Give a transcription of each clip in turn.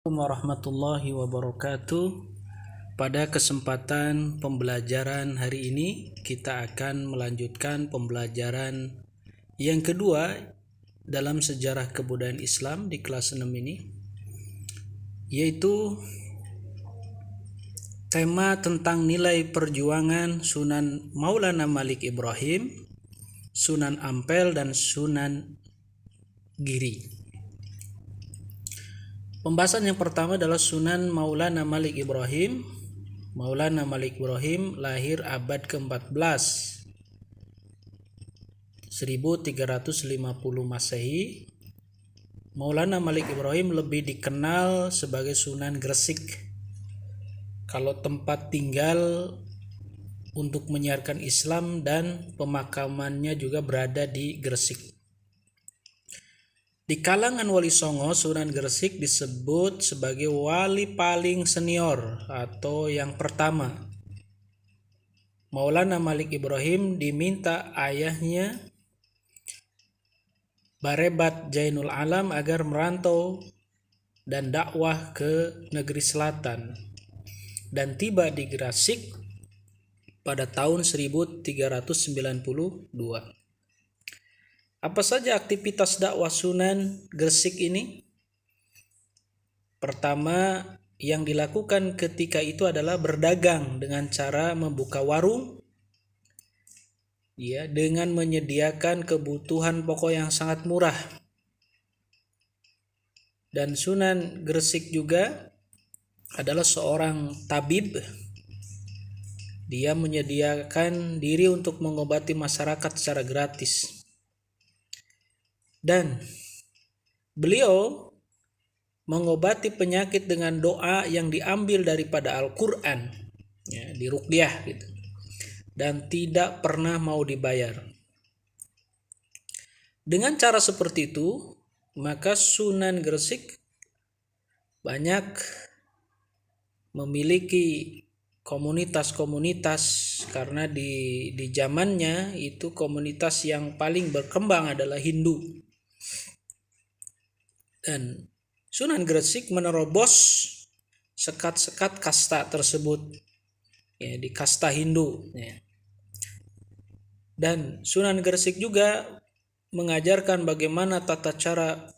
Warahmatullahi wabarakatuh. Pada kesempatan pembelajaran hari ini kita akan melanjutkan pembelajaran yang kedua dalam sejarah kebudayaan Islam di kelas 6 ini, yaitu tema tentang nilai perjuangan Sunan Maulana Malik Ibrahim, Sunan Ampel dan Sunan Giri. Pembahasan yang pertama adalah Sunan Maulana Malik Ibrahim. Maulana Malik Ibrahim lahir abad ke-14, 1350 Masehi. Maulana Malik Ibrahim lebih dikenal sebagai Sunan Gresik. Kalau tempat tinggal untuk menyiarkan Islam dan pemakamannya juga berada di Gresik. Di kalangan Wali Songo, Sunan Gresik disebut sebagai wali paling senior atau yang pertama. Maulana Malik Ibrahim diminta ayahnya Barebat Jainul Alam agar merantau dan dakwah ke negeri selatan dan tiba di Gresik pada tahun 1392. Apa saja aktivitas dakwah Sunan Gresik ini? Pertama, yang dilakukan ketika itu adalah berdagang dengan cara membuka warung, dengan menyediakan kebutuhan pokok yang sangat murah. Dan Sunan Gresik juga adalah seorang tabib. Dia menyediakan diri untuk mengobati masyarakat secara gratis. Dan beliau mengobati penyakit dengan doa yang diambil daripada Al-Quran, di ruqyah gitu, dan tidak pernah mau dibayar. Dengan cara seperti itu, maka Sunan Gresik banyak memiliki komunitas-komunitas, karena di zamannya itu komunitas yang paling berkembang adalah Hindu. Dan Sunan Gresik menerobos sekat-sekat kasta tersebut, di kasta Hindu. Dan Sunan Gresik juga mengajarkan bagaimana tata cara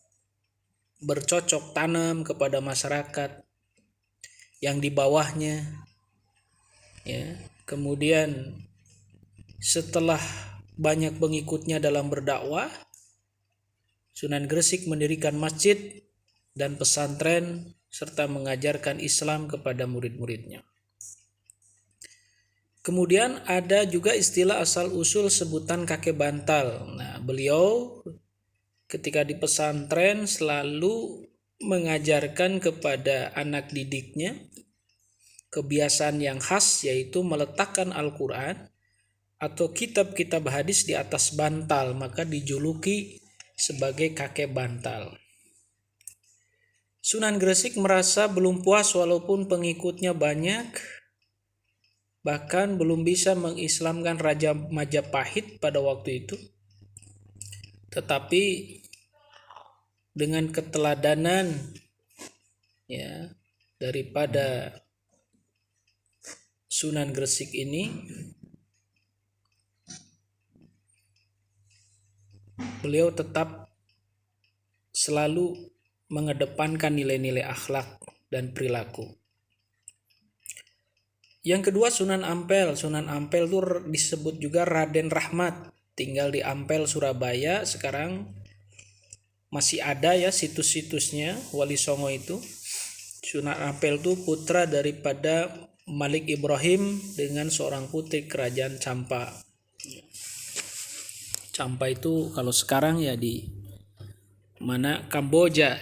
bercocok tanam kepada masyarakat yang di bawahnya. Kemudian setelah banyak pengikutnya dalam berdakwah, Sunan Gresik mendirikan masjid dan pesantren serta mengajarkan Islam kepada murid-muridnya. Kemudian ada juga istilah asal-usul sebutan kakek bantal. Beliau ketika di pesantren selalu mengajarkan kepada anak didiknya kebiasaan yang khas, yaitu meletakkan Al-Quran atau kitab-kitab hadis di atas bantal, maka dijuluki sebagai kakek bantal. Sunan Gresik merasa belum puas walaupun pengikutnya banyak, bahkan belum bisa mengislamkan Raja Majapahit pada waktu itu. Tetapi dengan keteladanan daripada Sunan Gresik ini, beliau tetap selalu mengedepankan nilai-nilai akhlak dan perilaku. Yang kedua, Sunan Ampel. Sunan Ampel itu disebut juga Raden Rahmat, tinggal di Ampel, Surabaya. Sekarang masih ada situs-situsnya Wali Songo itu. Sunan Ampel itu putra daripada Malik Ibrahim dengan seorang putri kerajaan Champa. Champa itu kalau sekarang di mana, Kamboja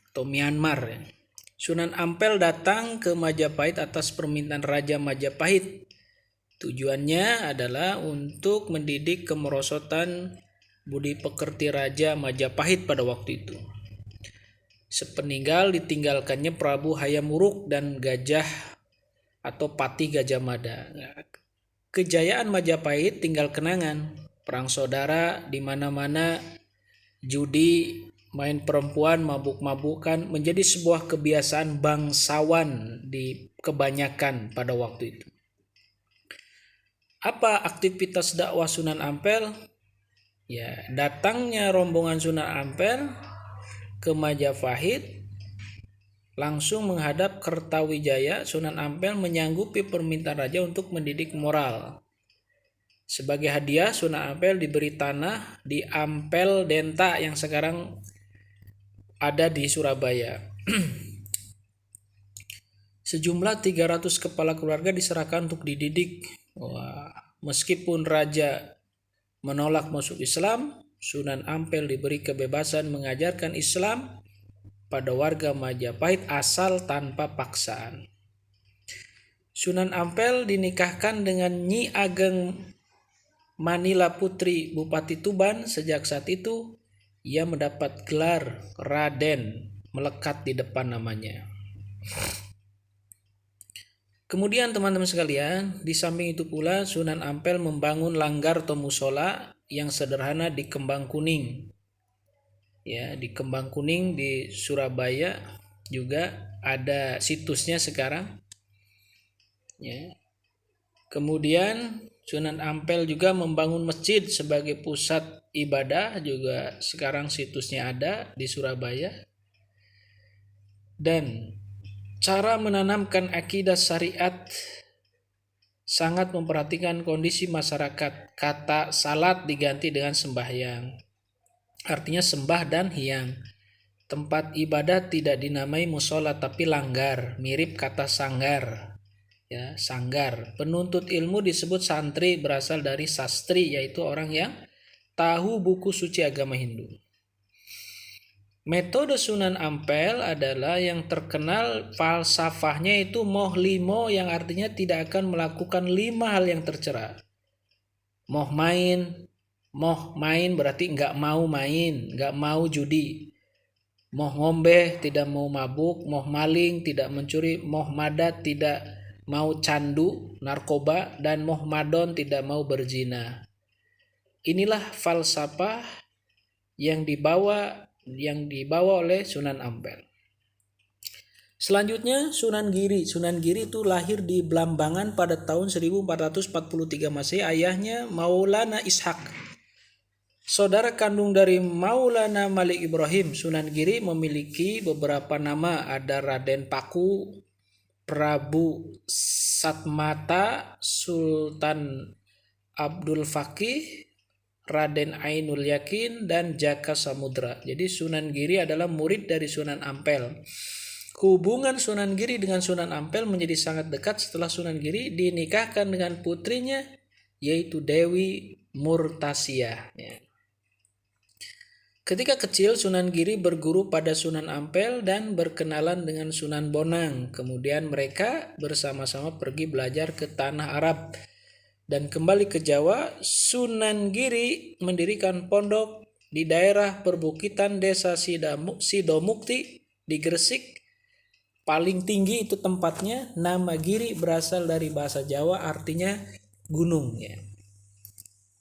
atau Myanmar. Sunan Ampel datang ke Majapahit atas permintaan Raja Majapahit. Tujuannya adalah untuk mendidik kemerosotan budi pekerti Raja Majapahit pada waktu itu. Sepeninggal ditinggalkannya Prabu Hayam Wuruk dan Gajah atau Pati Gajah Mada. Kejayaan Majapahit tinggal kenangan. Perang saudara di mana-mana, judi main perempuan, mabuk-mabukan menjadi sebuah kebiasaan bangsawan di kebanyakan pada waktu itu. Apa aktivitas dakwah Sunan Ampel? Ya, datangnya rombongan Sunan Ampel ke Majapahit langsung menghadap Kertawijaya. Sunan Ampel menyanggupi permintaan raja untuk mendidik moral. Sebagai hadiah, Sunan Ampel diberi tanah di Ampel Denta yang sekarang ada di Surabaya. Sejumlah 300 kepala keluarga diserahkan untuk dididik. Wah, meskipun raja menolak masuk Islam, Sunan Ampel diberi kebebasan mengajarkan Islam pada warga Majapahit asal tanpa paksaan. Sunan Ampel dinikahkan dengan Nyi Ageng Manila Putri Bupati Tuban. Sejak saat itu ia mendapat gelar Raden melekat di depan namanya. Kemudian teman-teman sekalian, di samping itu pula Sunan Ampel membangun langgar atau musola yang sederhana di Kembang Kuning. Ya, di Kembang Kuning di Surabaya juga ada situsnya sekarang. Ya. Kemudian Sunan Ampel juga membangun masjid sebagai pusat ibadah, juga sekarang situsnya ada di Surabaya. Dan cara menanamkan akidah syariat sangat memperhatikan kondisi masyarakat. Kata salat diganti dengan sembahyang. Artinya sembah dan hiang. Tempat ibadah tidak dinamai musola tapi langgar, mirip kata sanggar. Ya, sanggar. Penuntut ilmu disebut santri, berasal dari sastri, yaitu orang yang tahu buku suci agama Hindu. Metode Sunan Ampel adalah yang terkenal falsafahnya itu moh limo, yang artinya tidak akan melakukan 5 hal yang tercela. Moh main berarti nggak mau main, nggak mau judi. Moh ngombe, tidak mau mabuk. Moh maling, tidak mencuri. Moh madat, tidak mau candu, narkoba. Dan moh madon, tidak mau berzina. Inilah falsafah yang dibawa oleh Sunan Ampel. Selanjutnya Sunan Giri. Sunan Giri itu lahir di Blambangan pada tahun 1443 Masehi. Ayahnya Maulana Ishak, saudara kandung dari Maulana Malik Ibrahim. Sunan Giri memiliki beberapa nama, ada Raden Paku, Prabu Satmata, Sultan Abdul Fakih, Raden Ainul Yakin, dan Jaka Samudra. Jadi Sunan Giri adalah murid dari Sunan Ampel. Hubungan Sunan Giri dengan Sunan Ampel menjadi sangat dekat setelah Sunan Giri dinikahkan dengan putrinya, yaitu Dewi Murtasiyah. Ketika kecil, Sunan Giri berguru pada Sunan Ampel dan berkenalan dengan Sunan Bonang. Kemudian mereka bersama-sama pergi belajar ke tanah Arab dan kembali ke Jawa. Sunan Giri mendirikan pondok di daerah perbukitan desa Sidomukti di Gresik. Paling tinggi itu tempatnya. Nama Giri berasal dari bahasa Jawa, artinya gunung.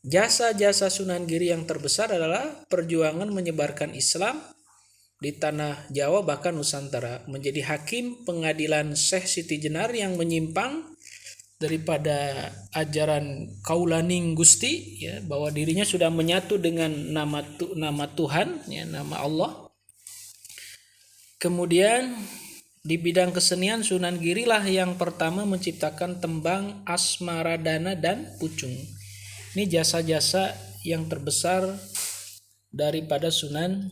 Jasa-jasa Sunan Giri yang terbesar adalah perjuangan menyebarkan Islam di tanah Jawa bahkan Nusantara. Menjadi hakim pengadilan Syekh Siti Jenar yang menyimpang daripada ajaran Kaulaning Gusti, ya, bahwa dirinya sudah menyatu dengan nama Tuhan, ya, nama Allah. Kemudian di bidang kesenian, Sunan Giri lah yang pertama menciptakan tembang Asmaradana dan Pucung. Ini jasa-jasa yang terbesar daripada Sunan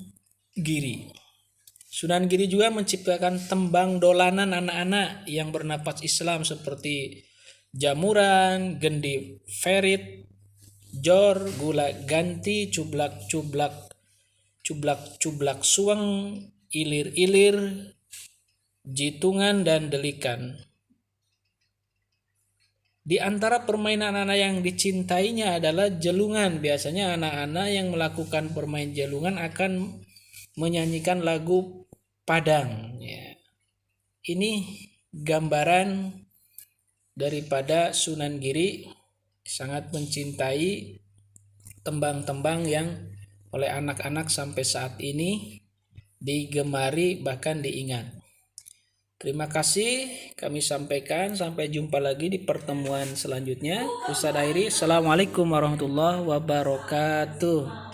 Giri. Sunan Giri juga menciptakan tembang dolanan anak-anak yang bernapas Islam seperti jamuran, gendi ferit, jor, gula ganti, cublak suang, ilir-ilir, jitungan, dan delikan. Di antara permainan anak yang dicintainya adalah jelungan. Biasanya anak-anak yang melakukan permainan jelungan akan menyanyikan lagu Padang. Ya. Ini gambaran daripada Sunan Giri sangat mencintai tembang-tembang yang oleh anak-anak sampai saat ini digemari, bahkan diingat. Terima kasih kami sampaikan. Sampai jumpa lagi di pertemuan selanjutnya. Ustadz akhiri. Assalamualaikum warahmatullahi wabarakatuh.